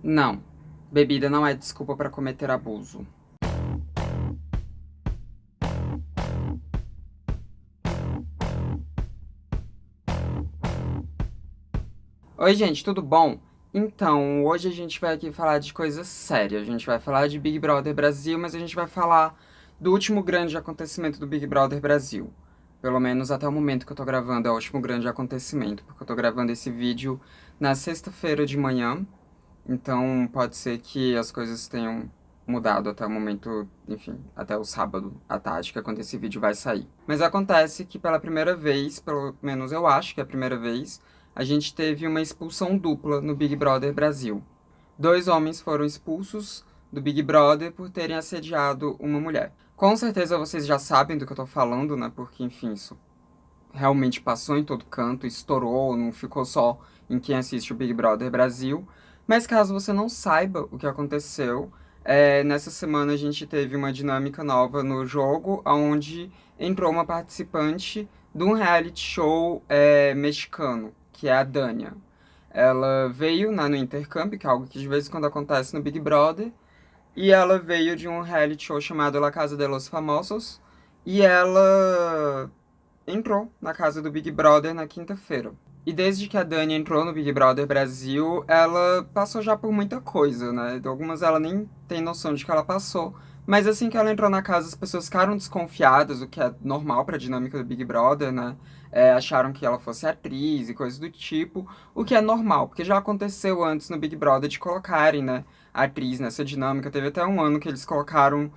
Não, bebida não é desculpa para cometer abuso. Oi, gente, tudo bom? Então, hoje a gente vai aqui falar de coisa séria. A gente vai falar de Big Brother Brasil, mas a gente vai falar do último grande acontecimento do Big Brother Brasil. Pelo menos até o momento que eu tô gravando é o último grande acontecimento, porque eu tô gravando esse vídeo na sexta-feira de manhã. Então, pode ser que as coisas tenham mudado até o momento, enfim, até o sábado à tarde, que é quando esse vídeo vai sair. Mas acontece que pela primeira vez, pelo menos eu acho que é a primeira vez, a gente teve uma expulsão dupla no Big Brother Brasil. Dois homens foram expulsos do Big Brother por terem assediado uma mulher. Com certeza vocês já sabem do que eu tô falando, né? Porque, enfim, isso realmente passou em todo canto, estourou, não ficou só em quem assiste o Big Brother Brasil. Mas caso você não saiba o que aconteceu, nessa semana a gente teve uma dinâmica nova no jogo, onde entrou uma participante de um reality show mexicano, que é a Dania. Ela veio, né, no intercâmbio, que é algo que de vez em quando acontece no Big Brother, e ela veio de um reality show chamado La Casa de los Famosos, e ela entrou na casa do Big Brother na quinta-feira. E desde que a Dani entrou no Big Brother Brasil, ela passou já por muita coisa, né? Algumas ela nem tem noção de que ela passou. Mas assim que ela entrou na casa, as pessoas ficaram desconfiadas, o que é normal pra dinâmica do Big Brother, né? Acharam que ela fosse atriz e coisas do tipo, o que é normal, porque já aconteceu antes no Big Brother de colocarem, né, a atriz nessa dinâmica. Teve até um ano que eles colocaram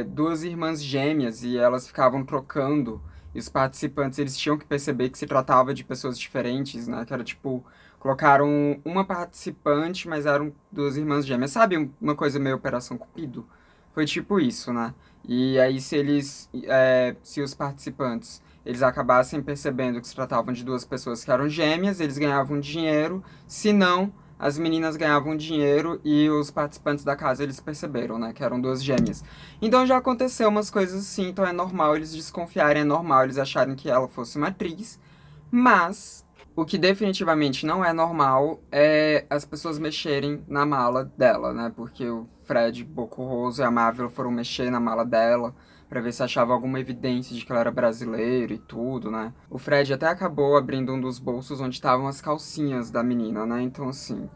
duas irmãs gêmeas e elas ficavam trocando. E os participantes, eles tinham que perceber que se tratava de pessoas diferentes, né? Que era tipo, colocaram uma participante, mas eram duas irmãs gêmeas. Sabe uma coisa meio Operação Cupido? Foi tipo isso, né? E aí se os participantes, eles acabassem percebendo que se tratavam de duas pessoas que eram gêmeas, eles ganhavam dinheiro. Se não, as meninas ganhavam dinheiro e os participantes da casa, eles perceberam, né? Que eram duas gêmeas. Então já aconteceu umas coisas assim, então é normal eles desconfiarem, é normal eles acharem que ela fosse uma atriz, mas o que definitivamente não é normal é as pessoas mexerem na mala dela, né? Porque o Fred Bocoroso e a Marvel foram mexer na mala dela pra ver se achava alguma evidência de que ela era brasileira e tudo, né? O Fred até acabou abrindo um dos bolsos onde estavam as calcinhas da menina, né? Então assim,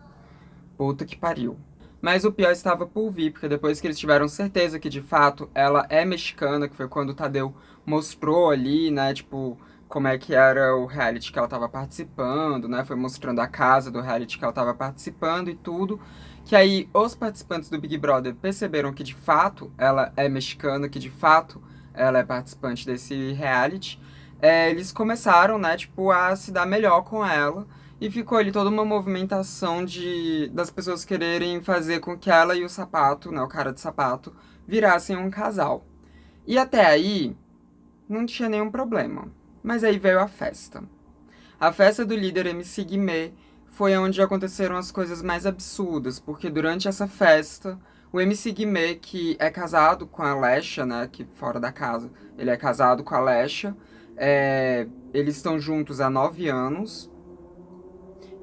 puta que pariu. Mas o pior estava por vir, porque depois que eles tiveram certeza que de fato ela é mexicana, que foi quando o Tadeu mostrou ali, né, tipo, como é que era o reality que ela estava participando, né, foi mostrando a casa do reality que ela estava participando e tudo, que aí os participantes do Big Brother perceberam que de fato ela é mexicana, que de fato ela é participante desse reality, eles começaram, né, tipo, a se dar melhor com ela, e ficou ali toda uma movimentação das pessoas quererem fazer com que ela e o sapato, né, o cara de sapato, virassem um casal. E até aí, não tinha nenhum problema. Mas aí veio a festa. A festa do líder MC Guimê foi onde aconteceram as coisas mais absurdas, porque durante essa festa, o MC Guimê, que é casado com a Lesha, né, que fora da casa, ele é casado com a Lesha, eles estão juntos há 9 anos,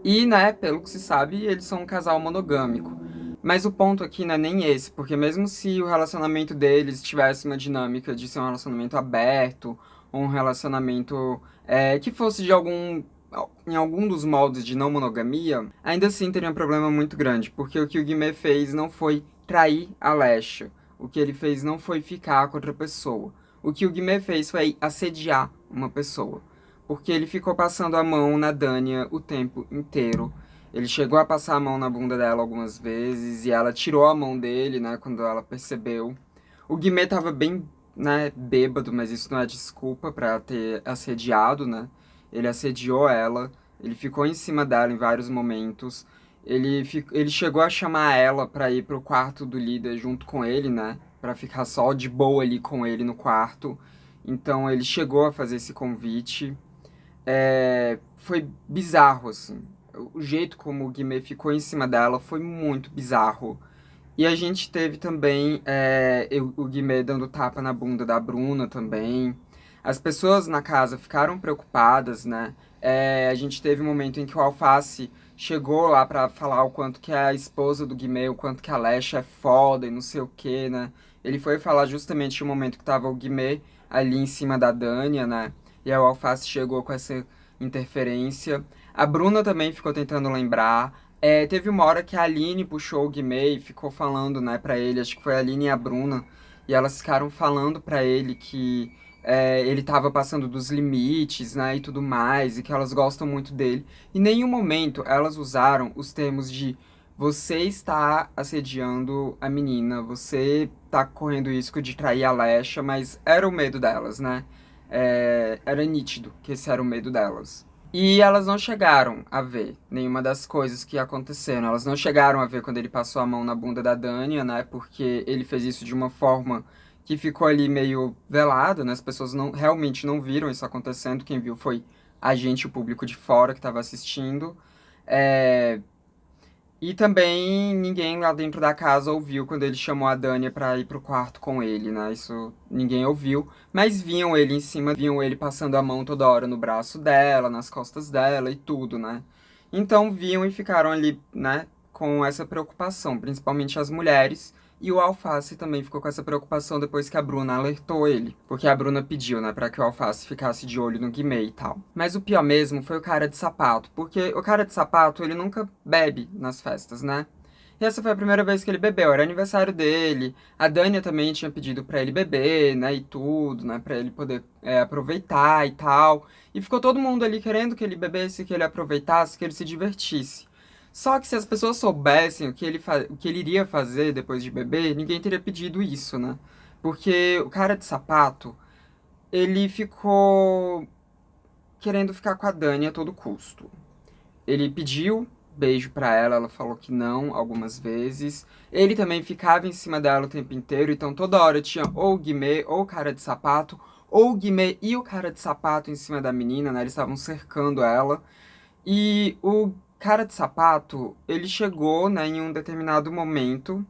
e, né, pelo que se sabe, eles são um casal monogâmico. Mas o ponto aqui não é nem esse, porque mesmo se o relacionamento deles tivesse uma dinâmica de ser um relacionamento aberto, ou um relacionamento que fosse em algum dos moldes de não monogamia, ainda assim teria um problema muito grande, porque o que o Guimê fez não foi trair a Lesha, o que ele fez não foi ficar com outra pessoa. O que o Guimê fez foi assediar uma pessoa, porque ele ficou passando a mão na Dânia o tempo inteiro. Ele chegou a passar a mão na bunda dela algumas vezes e ela tirou a mão dele, né, quando ela percebeu. O Guimê tava bem, né, bêbado, mas isso não é desculpa pra ter assediado, né? Ele assediou ela, ele ficou em cima dela em vários momentos. Ele chegou a chamar ela pra ir pro quarto do líder junto com ele, né? Pra ficar só de boa ali com ele no quarto. Então ele chegou a fazer esse convite. Foi bizarro, assim. O jeito como o Guimê ficou em cima dela foi muito bizarro. E a gente teve também o Guimê dando tapa na bunda da Bruna também. As pessoas na casa ficaram preocupadas, né? A gente teve um momento em que o Alface chegou lá pra falar o quanto que a esposa do Guimê, o quanto que a Lesha é foda e não sei o que, né? Ele foi falar justamente no momento que tava o Guimê ali em cima da Dânia, né? E aí o Alface chegou com essa interferência. A Bruna também ficou tentando lembrar. Teve uma hora que a Aline puxou o Guimê e ficou falando, né, pra ele, acho que foi a Aline e a Bruna, e elas ficaram falando pra ele que ele tava passando dos limites, né, e tudo mais, e que elas gostam muito dele. Em nenhum momento elas usaram os termos de você está assediando a menina, você tá correndo risco de trair a Lesha, mas era o medo delas, né? Era nítido que esse era o medo delas. E elas não chegaram a ver nenhuma das coisas que aconteceram. Elas não chegaram a ver quando ele passou a mão na bunda da Dânia, né? Porque ele fez isso de uma forma que ficou ali meio velada, né? As pessoas realmente não viram isso acontecendo. Quem viu foi a gente, o público de fora que estava assistindo. É, e também ninguém lá dentro da casa ouviu quando ele chamou a Dânia pra ir pro quarto com ele, né? Isso ninguém ouviu. Mas viam ele em cima, viam ele passando a mão toda hora no braço dela, nas costas dela e tudo, né? Então viam e ficaram ali, né, com essa preocupação, principalmente as mulheres. E o Alface também ficou com essa preocupação depois que a Bruna alertou ele. Porque a Bruna pediu, né, pra que o Alface ficasse de olho no Guimê e tal. Mas o pior mesmo foi o cara de sapato. Porque o cara de sapato, ele nunca bebe nas festas, né? E essa foi a primeira vez que ele bebeu, era aniversário dele. A Dânia também tinha pedido pra ele beber, né, e tudo, né, pra ele poder aproveitar e tal. E ficou todo mundo ali querendo que ele bebesse, que ele aproveitasse, que ele se divertisse. Só que se as pessoas soubessem o que ele iria fazer depois de beber, ninguém teria pedido isso, né? Porque o cara de sapato, ele ficou querendo ficar com a Dani a todo custo. Ele pediu beijo pra ela, ela falou que não algumas vezes. Ele também ficava em cima dela o tempo inteiro, então toda hora tinha ou o Guimê ou o cara de sapato, ou o Guimê e o cara de sapato em cima da menina, né? Eles estavam cercando ela. E o cara de sapato, ele chegou, né, em um determinado momento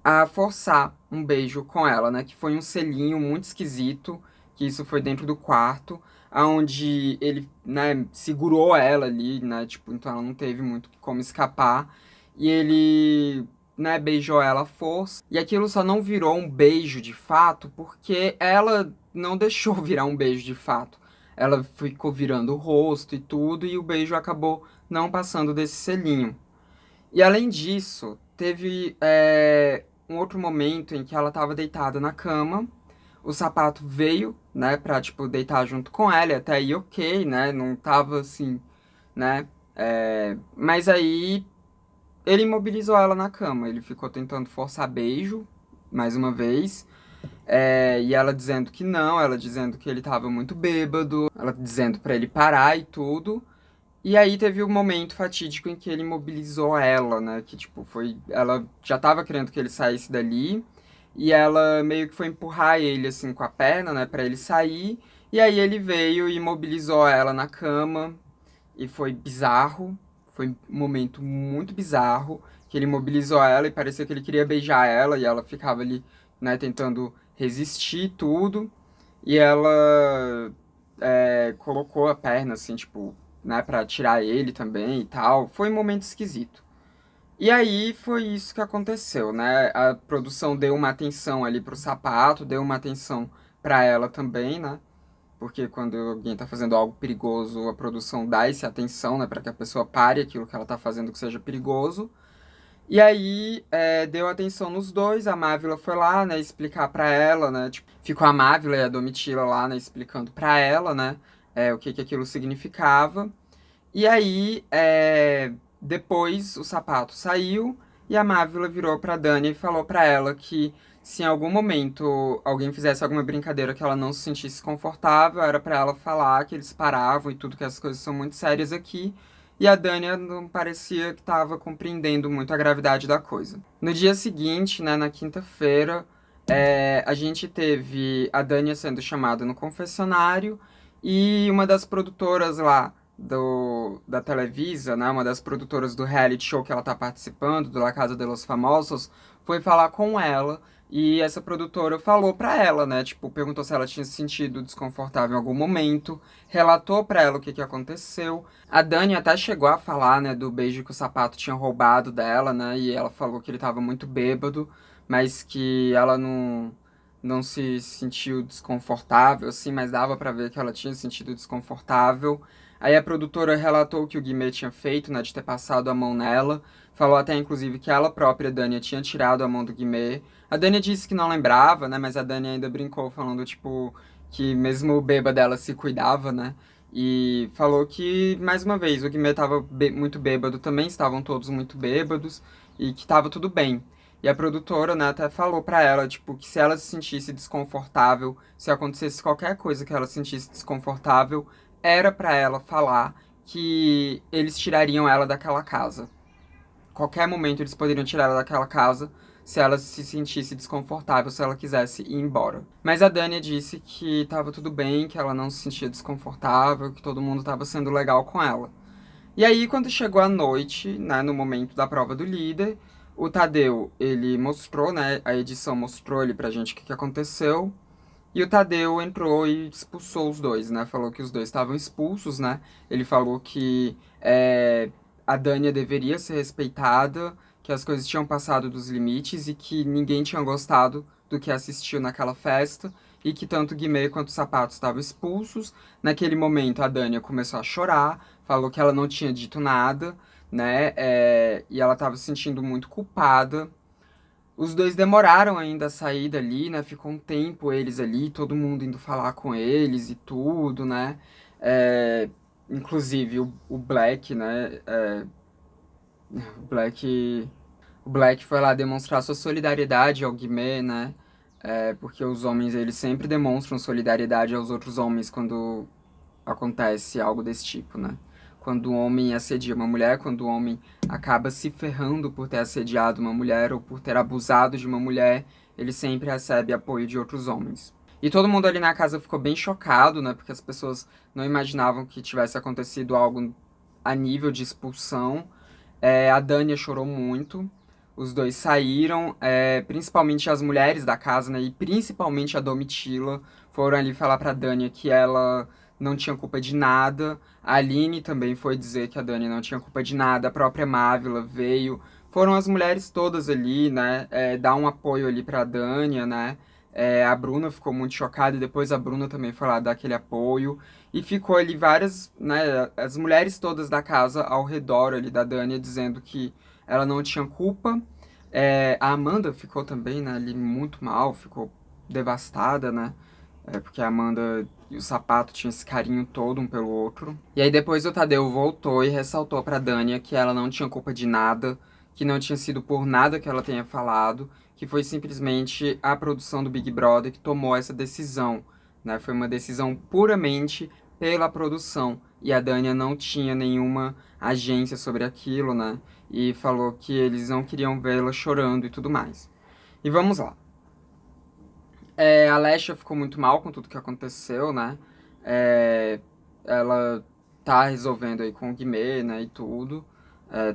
a forçar um beijo com ela, né? Que foi um selinho muito esquisito, que isso foi dentro do quarto, aonde ele, né, segurou ela ali, né? Tipo, então ela não teve muito como escapar. E ele, né, beijou ela à força. E aquilo só não virou um beijo de fato, porque ela não deixou virar um beijo de fato. Ela ficou virando o rosto e tudo, e o beijo acabou não passando desse selinho. E além disso, teve um outro momento em que ela tava deitada na cama, o sapato veio, né, pra, tipo, deitar junto com ela, e até aí ok, né, não tava assim, né, mas aí ele imobilizou ela na cama, ele ficou tentando forçar beijo, mais uma vez, e ela dizendo que não, ela dizendo que ele tava muito bêbado, ela dizendo pra ele parar e tudo. E aí teve o momento fatídico em que ele mobilizou ela, né? Que, tipo, foi... Ela já tava querendo que ele saísse dali. E ela meio que foi empurrar ele, assim, com a perna, né? Pra ele sair. E aí ele veio e mobilizou ela na cama. E foi bizarro. Foi um momento muito bizarro. Que ele mobilizou ela e parecia que ele queria beijar ela. E ela ficava ali, né? Tentando resistir tudo. E ela colocou a perna, assim, tipo, né, pra tirar ele também e tal. Foi um momento esquisito. E aí foi isso que aconteceu, né? A produção deu uma atenção ali pro sapato, deu uma atenção pra ela também, né? Porque quando alguém tá fazendo algo perigoso, a produção dá essa atenção, né, pra que a pessoa pare aquilo que ela tá fazendo que seja perigoso. E aí, deu atenção nos dois, a Mávila foi lá, né, explicar pra ela, né, tipo, ficou a Mávila e a Domitila lá, né, explicando pra ela, né, o que que aquilo significava. E aí, depois o sapato saiu e a Mávila virou pra Dani e falou pra ela que se em algum momento alguém fizesse alguma brincadeira que ela não se sentisse confortável, era pra ela falar que eles paravam e tudo, que as coisas são muito sérias aqui. E a Dani não parecia que estava compreendendo muito a gravidade da coisa. No dia seguinte, né, na quinta-feira, a gente teve a Dani sendo chamada no confessionário e uma das produtoras lá da Televisa, né, uma das produtoras do reality show que ela tá participando, do La Casa de los Famosos, foi falar com ela e essa produtora falou pra ela, né, tipo, perguntou se ela tinha se sentido desconfortável em algum momento, relatou pra ela o que que aconteceu. A Dani até chegou a falar, né, do beijo que o Sapato tinha roubado dela, né, e ela falou que ele tava muito bêbado, mas que ela não se sentiu desconfortável, assim, mas dava pra ver que ela tinha se sentido desconfortável. Aí a produtora relatou o que o Guimê tinha feito, né, de ter passado a mão nela. Falou até, inclusive, que ela própria, Dania, tinha tirado a mão do Guimê. A Dania disse que não lembrava, né, mas a Dania ainda brincou, falando, tipo, que mesmo o bêbado dela se cuidava, né. E falou que, mais uma vez, o Guimê tava muito bêbado também, estavam todos muito bêbados, e que tava tudo bem. E a produtora, né, até falou pra ela, tipo, que se ela se sentisse desconfortável, se acontecesse qualquer coisa que ela se sentisse desconfortável, era pra ela falar que eles tirariam ela daquela casa. Qualquer momento eles poderiam tirar ela daquela casa se ela se sentisse desconfortável, se ela quisesse ir embora. Mas a Dania disse que tava tudo bem, que ela não se sentia desconfortável, que todo mundo tava sendo legal com ela. E aí, quando chegou a noite, né, no momento da prova do líder, o Tadeu, ele mostrou, né, a edição mostrou ali pra gente o que que aconteceu. E o Tadeu entrou e expulsou os dois, né? Falou que os dois estavam expulsos, né? Ele falou que a Dânia deveria ser respeitada, que as coisas tinham passado dos limites e que ninguém tinha gostado do que assistiu naquela festa e que tanto o Guimê quanto o Sapato estavam expulsos. Naquele momento, a Dânia começou a chorar, falou que ela não tinha dito nada, né? E ela estava se sentindo muito culpada. Os dois demoraram ainda a sair dali, né? Ficou um tempo eles ali, todo mundo indo falar com eles e tudo, né? É, inclusive o Black, né? O Black, o Black foi lá demonstrar sua solidariedade ao Guimê, né? Porque os homens, eles sempre demonstram solidariedade aos outros homens quando acontece algo desse tipo, né? Quando um homem assedia uma mulher, quando o homem acaba se ferrando por ter assediado uma mulher ou por ter abusado de uma mulher, ele sempre recebe apoio de outros homens. E todo mundo ali na casa ficou bem chocado, né? Porque as pessoas não imaginavam que tivesse acontecido algo a nível de expulsão. A Dânia chorou muito. Os dois saíram, principalmente as mulheres da casa, né? E principalmente a Domitila foram ali falar pra Dânia que ela não tinha culpa de nada. A Aline também foi dizer que a Dânia não tinha culpa de nada. A própria Mávila veio. Foram as mulheres todas ali, né? Dar um apoio ali pra Dânia, né? A Bruna ficou muito chocada e depois a Bruna também foi lá dar aquele apoio. E ficou ali várias, né, as mulheres todas da casa ao redor ali da Dânia dizendo que ela não tinha culpa. A Amanda ficou também, né, ali muito mal, ficou devastada, né? Porque a Amanda e o Sapato tinham esse carinho todo um pelo outro. E aí depois o Tadeu voltou e ressaltou pra Dânia que ela não tinha culpa de nada, que não tinha sido por nada que ela tenha falado, que foi simplesmente a produção do Big Brother que tomou essa decisão, né? Foi uma decisão puramente pela produção. E a Dânia não tinha nenhuma agência sobre aquilo, né? E falou que eles não queriam vê-la chorando e tudo mais. E vamos lá. A Alessia ficou muito mal com tudo que aconteceu, né? É, ela tá resolvendo aí com o Guimê, né, e tudo.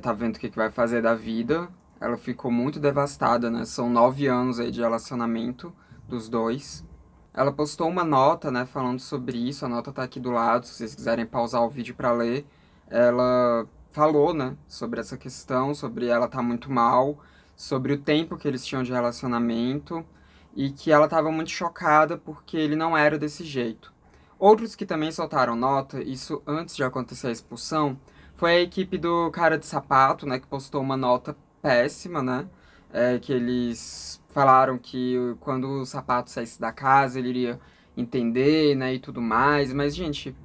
Tá vendo o que vai fazer da vida. Ela ficou muito devastada, né? São 9 anos aí de relacionamento dos dois. Ela postou uma nota, né, falando sobre isso. A nota tá aqui do lado, se vocês quiserem pausar o vídeo para ler. Ela falou, né, sobre essa questão, sobre ela tá muito mal, sobre o tempo que eles tinham de relacionamento e que ela estava muito chocada porque ele não era desse jeito. Outros que também soltaram nota, isso antes de acontecer a expulsão, foi a equipe do Cara de Sapato, né, que postou uma nota péssima, né, que eles falaram que quando o Sapato saísse da casa ele iria entender, né, e tudo mais, mas, gente,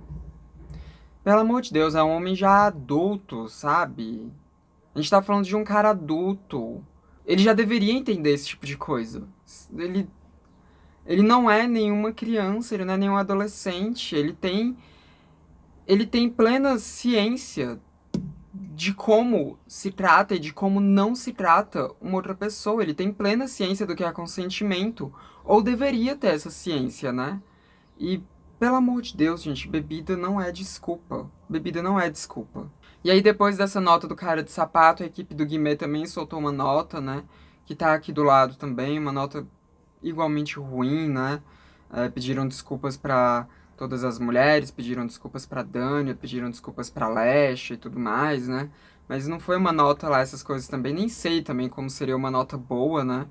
pelo amor de Deus, é um homem já adulto, sabe? A gente tá falando de um cara adulto. Ele já deveria entender esse tipo de coisa. Ele Ele não é nenhuma criança, ele não é nenhum adolescente, ele tem plena ciência de como se trata e de como não se trata uma outra pessoa. Ele tem plena ciência do que é consentimento, ou deveria ter essa ciência, né? E pelo amor de Deus, gente, bebida não é desculpa. Bebida não é desculpa. E aí, depois dessa nota do cara de sapato, a equipe do Guimê também soltou uma nota, né? Que tá aqui do lado também, uma nota igualmente ruim, né? Pediram desculpas pra todas as mulheres, pediram desculpas pra Dânia, pediram desculpas pra Lesha e tudo mais, né? Mas não foi uma nota lá, essas coisas também. Nem sei também como seria uma nota boa, né?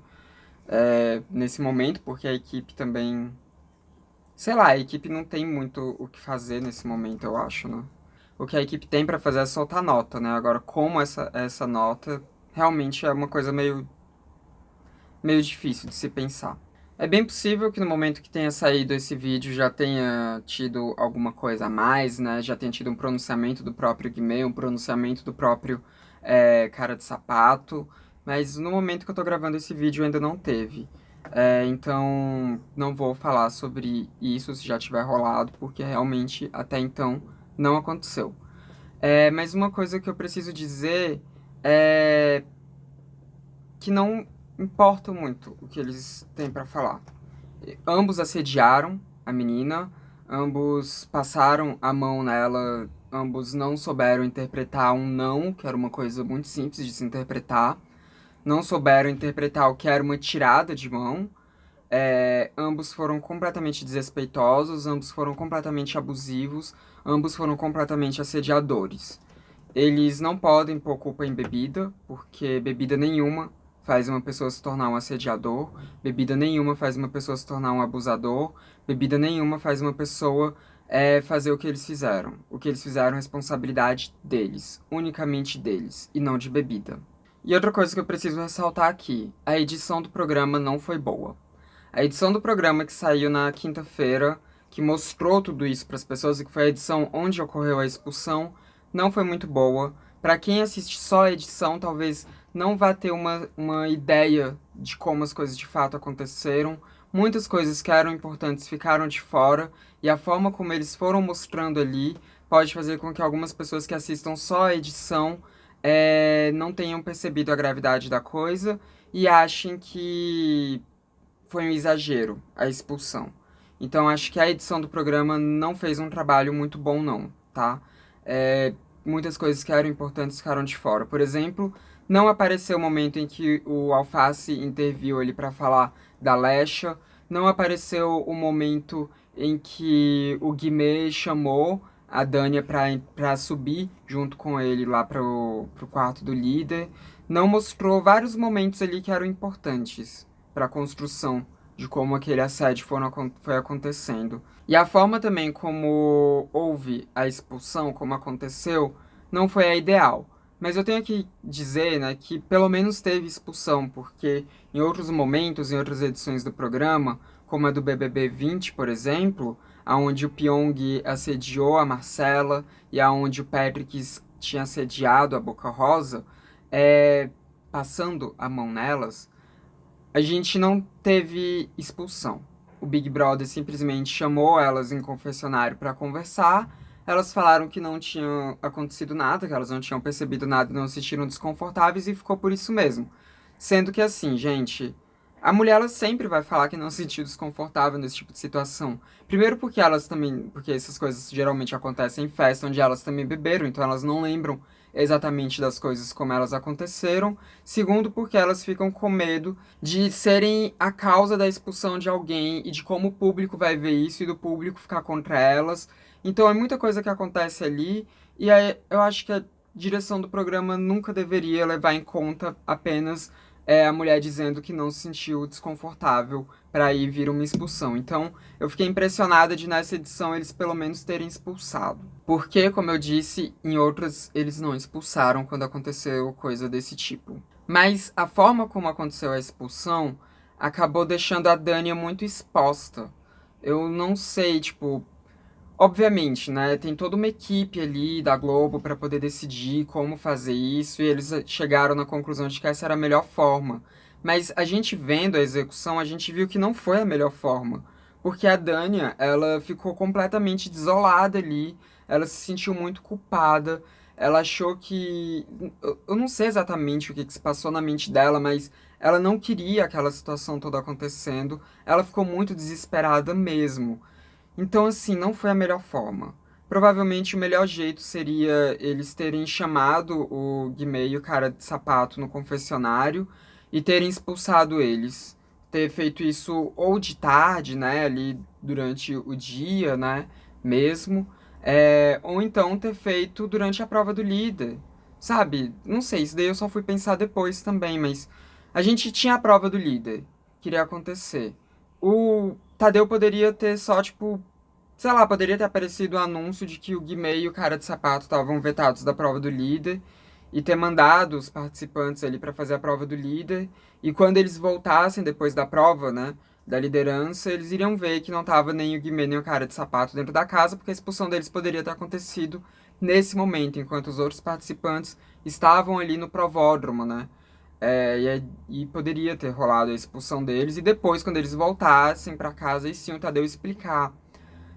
Nesse momento, porque a equipe também. Sei lá, a equipe não tem muito o que fazer nesse momento, eu acho, né? O que a equipe tem pra fazer é soltar nota, né? Agora, como essa nota realmente é uma coisa meio difícil de se pensar. É bem possível que no momento que tenha saído esse vídeo já tenha tido alguma coisa a mais, né? Já tenha tido um pronunciamento do próprio Guimê, um pronunciamento do próprio Cara de Sapato, mas no momento que eu tô gravando esse vídeo ainda não teve. Então não vou falar sobre isso se já tiver rolado, porque realmente até então não aconteceu. Mas uma coisa que eu preciso dizer é que não importa muito o que eles têm pra falar. Ambos assediaram a menina, ambos passaram a mão nela, ambos não souberam interpretar um não, que era uma coisa muito simples de se interpretar, não souberam interpretar o que era uma tirada de mão. Ambos foram completamente desrespeitosos, ambos foram completamente abusivos, ambos foram completamente assediadores. Eles não podem pôr culpa em bebida, porque bebida nenhuma faz uma pessoa se tornar um assediador, bebida nenhuma faz uma pessoa se tornar um abusador, bebida nenhuma faz uma pessoa fazer o que eles fizeram. O que eles fizeram é responsabilidade deles, unicamente deles, e não de bebida. E outra coisa que eu preciso ressaltar aqui, a edição do programa não foi boa. A edição do programa que saiu na quinta-feira, que mostrou tudo isso para as pessoas e que foi a edição onde ocorreu a expulsão, não foi muito boa. Para quem assiste só a edição, talvez não vá ter uma ideia de como as coisas de fato aconteceram. Muitas coisas que eram importantes ficaram de fora, e a forma como eles foram mostrando ali pode fazer com que algumas pessoas que assistam só a edição não tenham percebido a gravidade da coisa e achem que foi um exagero a expulsão. Então acho que a edição do programa não fez um trabalho muito bom, não, tá? Muitas coisas que eram importantes ficaram de fora. Por exemplo, não apareceu o momento em que o Alface interviu ali para falar da Lesha. Não apareceu o momento em que o Guimê chamou a Dânia pra subir junto com ele lá pro quarto do líder. Não mostrou vários momentos ali que eram importantes para a construção de como aquele assédio foi acontecendo. E a forma também como houve a expulsão, como aconteceu, não foi a ideal. Mas eu tenho que dizer, né, que pelo menos teve expulsão, porque em outros momentos, em outras edições do programa, como a do BBB 20, por exemplo, aonde o Pyong assediou a Marcela e aonde o Patrick tinha assediado a Boca Rosa, passando a mão nelas, a gente não teve expulsão. O Big Brother simplesmente chamou elas em confessionário para conversar. Elas falaram que não tinha acontecido nada, que elas não tinham percebido nada, não se sentiram desconfortáveis e ficou por isso mesmo. Sendo que assim, gente, a mulher ela sempre vai falar que não se sentiu desconfortável nesse tipo de situação. Primeiro porque elas também, porque essas coisas geralmente acontecem em festa onde elas também beberam, então elas não lembram exatamente das coisas como elas aconteceram. Segundo porque elas ficam com medo de serem a causa da expulsão de alguém e de como o público vai ver isso e do público ficar contra elas. Então é muita coisa que acontece ali e aí eu acho que a direção do programa nunca deveria levar em conta apenas a mulher dizendo que não se sentiu desconfortável para ir vir uma expulsão. Então eu fiquei impressionada de nessa edição eles pelo menos terem expulsado. Porque, como eu disse, em outras eles não expulsaram quando aconteceu coisa desse tipo. Mas a forma como aconteceu a expulsão acabou deixando a Dânia muito exposta. Eu não sei, tipo, obviamente, né? Tem toda uma equipe ali da Globo para poder decidir como fazer isso, e eles chegaram na conclusão de que essa era a melhor forma. Mas a gente vendo a execução, a gente viu que não foi a melhor forma. Porque a Dânia, ela ficou completamente desolada ali, ela se sentiu muito culpada, ela achou que. Eu não sei exatamente o que se passou na mente dela, mas ela não queria aquela situação toda acontecendo, ela ficou muito desesperada mesmo. Então, assim, não foi a melhor forma. Provavelmente o melhor jeito seria eles terem chamado o Guimê e o cara de sapato no confessionário e terem expulsado eles. Ter feito isso ou de tarde, né, ali durante o dia, né, mesmo, ou então ter feito durante a prova do líder, sabe? Não sei, isso daí eu só fui pensar depois também, mas a gente tinha a prova do líder, que iria acontecer. O Tadeu poderia ter só, tipo, sei lá, poderia ter aparecido o anúncio de que o Guimê e o cara de sapato estavam vetados da prova do líder e ter mandado os participantes ali para fazer a prova do líder. E quando eles voltassem depois da prova, né, da liderança, eles iriam ver que não tava nem o Guimê nem o cara de sapato dentro da casa, porque a expulsão deles poderia ter acontecido nesse momento, enquanto os outros participantes estavam ali no provódromo, né? E poderia ter rolado a expulsão deles, e depois, quando eles voltassem para casa, aí sim o Tadeu explicar.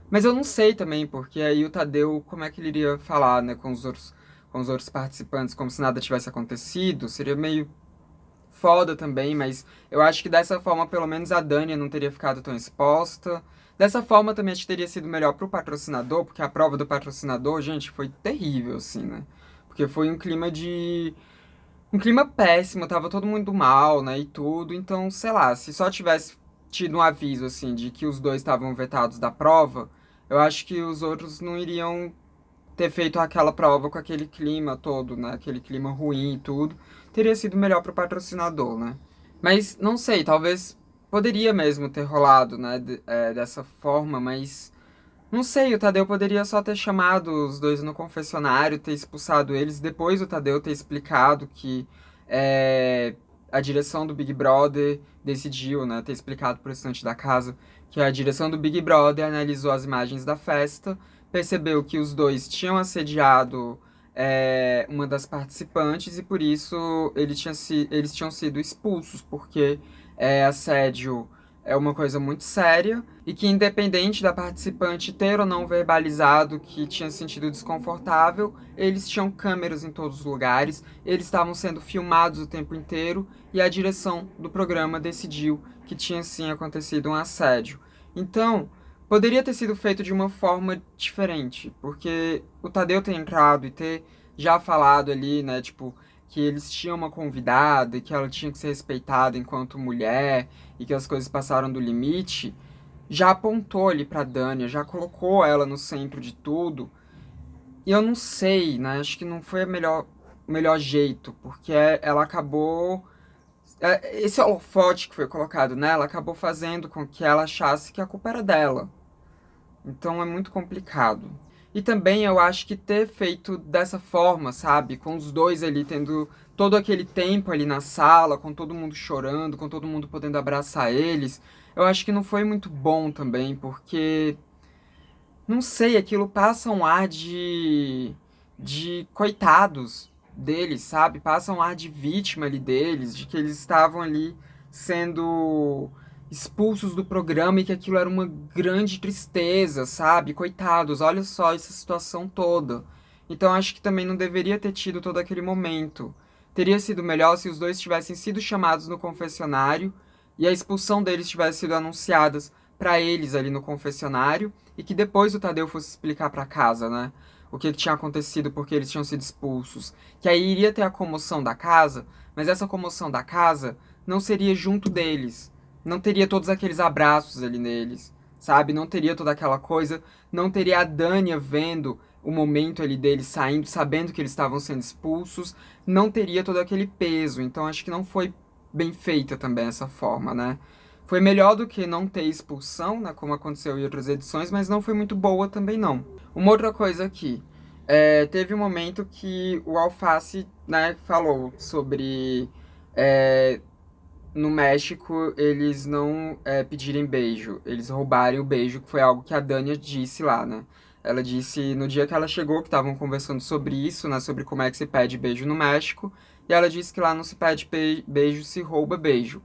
Mas eu não sei também, porque aí o Tadeu, como é que ele iria falar, né, com os outros participantes, como se nada tivesse acontecido? Seria meio foda também, mas eu acho que dessa forma, pelo menos a Dani não teria ficado tão exposta. Dessa forma também acho que teria sido melhor pro patrocinador, porque a prova do patrocinador, gente, foi terrível, assim, né? Porque foi um clima péssimo, tava todo mundo mal, né, e tudo. Então, sei lá, se só tivesse tido um aviso, assim, de que os dois estavam vetados da prova, eu acho que os outros não iriam ter feito aquela prova com aquele clima todo, né, aquele clima ruim e tudo. Teria sido melhor pro patrocinador, né. Mas, não sei, talvez poderia mesmo ter rolado, né, dessa forma, mas não sei, o Tadeu poderia só ter chamado os dois no confessionário, ter expulsado eles, depois o Tadeu ter explicado que é, a direção do Big Brother decidiu, né, ter explicado pro restante da casa que a direção do Big Brother analisou as imagens da festa, percebeu que os dois tinham assediado uma das participantes e por isso eles tinham sido expulsos, porque assédio é uma coisa muito séria e que, independente da participante ter ou não verbalizado que tinha sentido desconfortável, eles tinham câmeras em todos os lugares, eles estavam sendo filmados o tempo inteiro e a direção do programa decidiu que tinha sim acontecido um assédio. Então, poderia ter sido feito de uma forma diferente, porque o Tadeu ter entrado e ter já falado ali, né, tipo, que eles tinham uma convidada e que ela tinha que ser respeitada enquanto mulher e que as coisas passaram do limite, já apontou ali pra Dania, já colocou ela no centro de tudo. E eu não sei, né? Acho que não foi o melhor jeito, porque ela acabou. Esse holofote que foi colocado nela acabou fazendo com que ela achasse que a culpa era dela. Então é muito complicado. E também eu acho que ter feito dessa forma, sabe? Com os dois ali tendo todo aquele tempo ali na sala, com todo mundo chorando, com todo mundo podendo abraçar eles, eu acho que não foi muito bom também, porque, não sei, aquilo passa um ar de coitados deles, sabe? Passa um ar de vítima ali deles, de que eles estavam ali sendo expulsos do programa e que aquilo era uma grande tristeza, sabe? Coitados, olha só essa situação toda. Então acho que também não deveria ter tido todo aquele momento. Teria sido melhor se os dois tivessem sido chamados no confessionário e a expulsão deles tivesse sido anunciadas para eles ali no confessionário e que depois o Tadeu fosse explicar para casa, né? O que tinha acontecido porque eles tinham sido expulsos. Que aí iria ter a comoção da casa, mas essa comoção da casa não seria junto deles. Não teria todos aqueles abraços ali neles, sabe? Não teria toda aquela coisa. Não teria a Dânia vendo o momento ali deles saindo, sabendo que eles estavam sendo expulsos. Não teria todo aquele peso. Então acho que não foi bem feita também essa forma, né? Foi melhor do que não ter expulsão, né, como aconteceu em outras edições, mas não foi muito boa também não. Uma outra coisa aqui, teve um momento que o Alface, né, falou sobre é, no México eles não pedirem beijo, eles roubarem o beijo, que foi algo que a Dania disse lá, né? Ela disse no dia que ela chegou, que estavam conversando sobre isso, né, sobre como é que se pede beijo no México, e ela disse que lá não se pede beijo, se rouba beijo.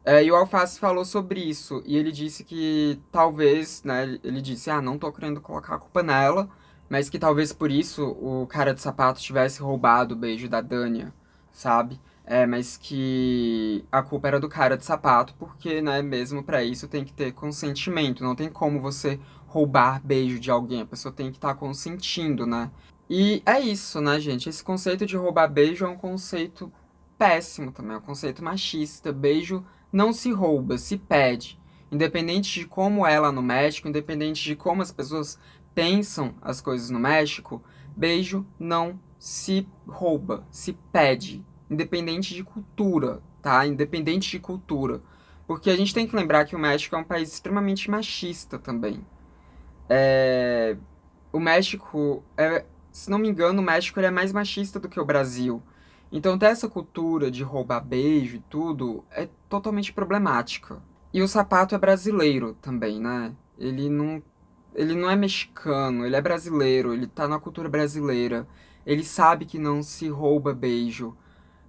E o Alface falou sobre isso, e ele disse que talvez, né, ele disse, não tô querendo colocar a culpa nela, mas que talvez por isso o cara de sapato tivesse roubado o beijo da Dania, sabe? Mas que a culpa era do cara de sapato, porque, né, mesmo pra isso tem que ter consentimento, não tem como você roubar beijo de alguém, a pessoa tem que estar consentindo, né? E é isso, né, gente? Esse conceito de roubar beijo é um conceito péssimo também, é um conceito machista. Beijo não se rouba, se pede. Independente de como é lá no México, independente de como as pessoas pensam as coisas no México, beijo não se rouba, se pede. Independente de cultura, tá? Independente de cultura. Porque a gente tem que lembrar que o México é um país extremamente machista também. É, o México, se não me engano, o México ele é mais machista do que o Brasil. Então, ter essa cultura de roubar beijo e tudo é totalmente problemática. E o sapato é brasileiro também, né? Ele não é mexicano, ele é brasileiro, ele tá na cultura brasileira. Ele sabe que não se rouba beijo.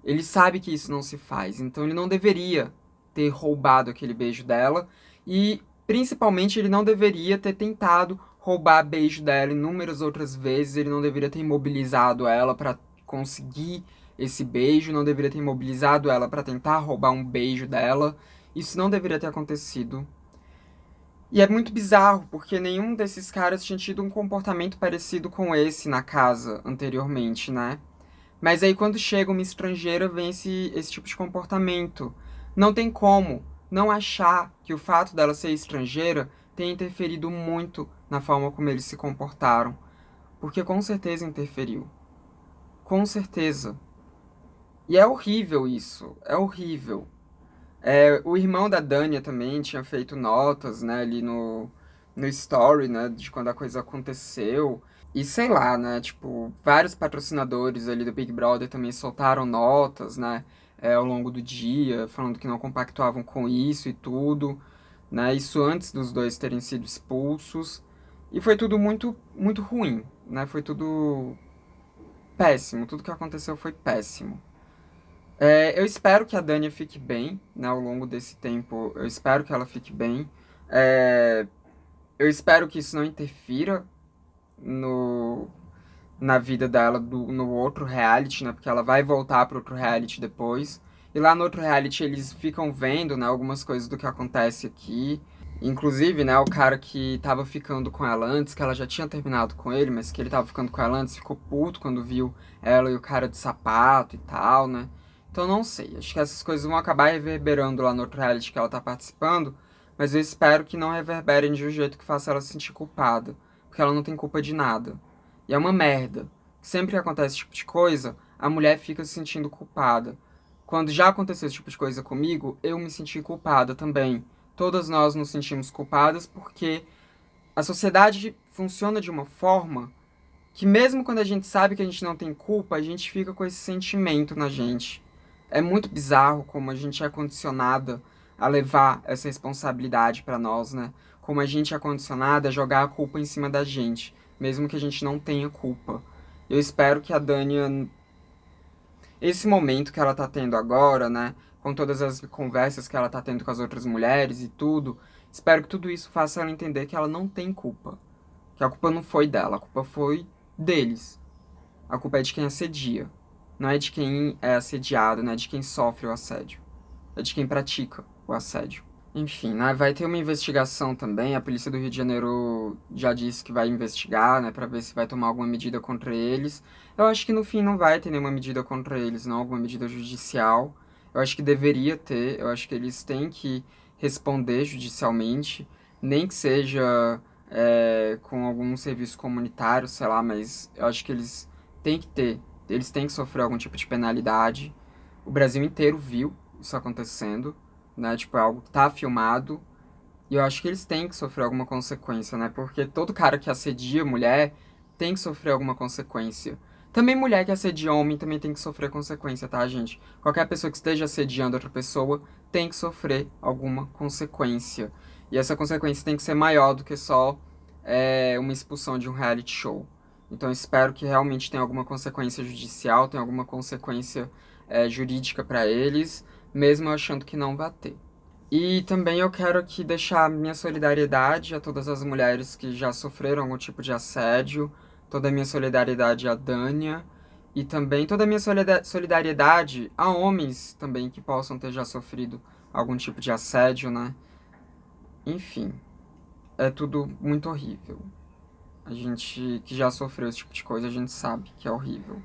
Ele sabe que isso não se faz. Então, ele não deveria ter roubado aquele beijo dela. E, principalmente, ele não deveria ter tentado roubar beijo dela inúmeras outras vezes. Ele não deveria ter imobilizado ela para conseguir esse beijo. Não deveria ter imobilizado ela para tentar roubar um beijo dela. Isso não deveria ter acontecido. E é muito bizarro, porque nenhum desses caras tinha tido um comportamento parecido com esse na casa anteriormente, né? Mas aí quando chega uma estrangeira, vem esse tipo de comportamento. Não tem como não achar que o fato dela ser estrangeira tenha interferido muito na forma como eles se comportaram. Porque com certeza interferiu. Com certeza. E é horrível isso. É horrível. O irmão da Dania também tinha feito notas, né, ali no story, né, de quando a coisa aconteceu. E sei lá, né, tipo, vários patrocinadores ali do Big Brother também soltaram notas, né, ao longo do dia, falando que não compactuavam com isso e tudo, né, isso antes dos dois terem sido expulsos. E foi tudo muito, muito ruim, né, foi tudo péssimo, tudo que aconteceu foi péssimo. Eu espero que a Dania fique bem, né, ao longo desse tempo. Eu espero que ela fique bem. É, eu espero que isso não interfira no, na vida dela no outro reality, né? Porque ela vai voltar para outro reality depois. E lá no outro reality eles ficam vendo, né, algumas coisas do que acontece aqui. Inclusive, né, o cara que tava ficando com ela antes, que ela já tinha terminado com ele, mas que ele tava ficando com ela antes, ficou puto quando viu ela e o cara de sapato e tal, né? Então não sei, acho que essas coisas vão acabar reverberando lá no outro reality que ela tá participando, mas eu espero que não reverberem de um jeito que faça ela se sentir culpada, porque ela não tem culpa de nada. E é uma merda. Sempre que acontece esse tipo de coisa, a mulher fica se sentindo culpada. Quando já aconteceu esse tipo de coisa comigo, eu me senti culpada também. Todas nós nos sentimos culpadas porque a sociedade funciona de uma forma que mesmo quando a gente sabe que a gente não tem culpa, a gente fica com esse sentimento na gente. É muito bizarro como a gente é condicionada a levar essa responsabilidade pra nós, né? Como a gente é condicionada a jogar a culpa em cima da gente, mesmo que a gente não tenha culpa. Eu espero que a Dania, esse momento que ela tá tendo agora, né, com todas as conversas que ela tá tendo com as outras mulheres e tudo, espero que tudo isso faça ela entender que ela não tem culpa. Que a culpa não foi dela, a culpa foi deles. A culpa é de quem assedia. Não é de quem é assediado, não é de quem sofre o assédio. É de quem pratica o assédio. Enfim, né, vai ter uma investigação também. A polícia do Rio de Janeiro já disse que vai investigar, né, pra ver se vai tomar alguma medida contra eles. Eu acho que no fim não vai ter nenhuma medida contra eles, não, alguma medida judicial. Eu acho que deveria ter, eu acho que eles têm que responder judicialmente, nem que seja com algum serviço comunitário, sei lá, mas eu acho que têm que ter, eles têm que sofrer algum tipo de penalidade. O Brasil inteiro viu isso acontecendo, né? Tipo, é algo que tá filmado. E eu acho que eles têm que sofrer alguma consequência, né? Porque todo cara que assedia mulher tem que sofrer alguma consequência. Também mulher que assedia homem também tem que sofrer consequência, tá, gente? Qualquer pessoa que esteja assediando outra pessoa tem que sofrer alguma consequência. E essa consequência tem que ser maior do que só uma expulsão de um reality show. Então eu espero que realmente tenha alguma consequência judicial, tenha alguma consequência jurídica para eles, mesmo eu achando que não vai ter. E também eu quero aqui deixar minha solidariedade a todas as mulheres que já sofreram algum tipo de assédio, toda a minha solidariedade à Dânia, e também toda a minha solidariedade a homens também que possam ter já sofrido algum tipo de assédio, né? Enfim. é tudo muito horrível. A gente que já sofreu esse tipo de coisa, a gente sabe que é horrível.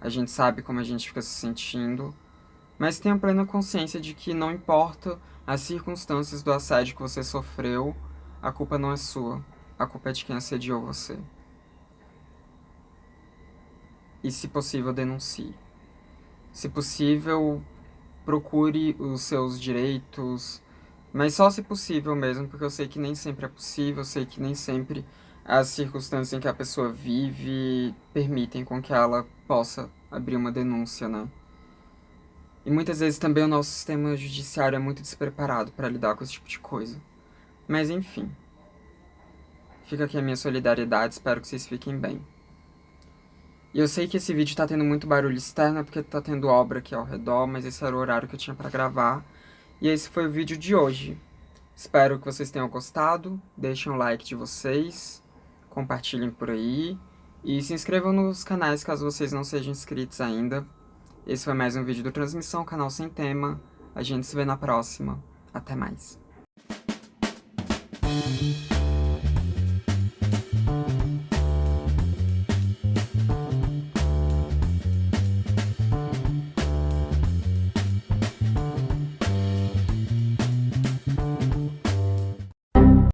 A gente sabe como a gente fica se sentindo, mas tenha plena consciência de que não importa as circunstâncias do assédio que você sofreu, a culpa não é sua. A culpa é de quem assediou você. E, se possível, denuncie. Se possível, procure os seus direitos, mas só se possível mesmo, porque eu sei que nem sempre é possível, eu sei que nem sempre as circunstâncias em que a pessoa vive permitem com que ela possa abrir uma denúncia, né? E muitas vezes também o nosso sistema judiciário é muito despreparado para lidar com esse tipo de coisa. Mas enfim, fica aqui a minha solidariedade, espero que vocês fiquem bem. E eu sei que esse vídeo tá tendo muito barulho externo, porque tá tendo obra aqui ao redor, mas esse era o horário que eu tinha pra gravar. E esse foi o vídeo de hoje. Espero que vocês tenham gostado, deixem um like de vocês, compartilhem por aí e se inscrevam nos canais caso vocês não sejam inscritos ainda. Esse foi mais um vídeo do Transmissão, canal sem tema. A gente se vê na próxima. Até mais.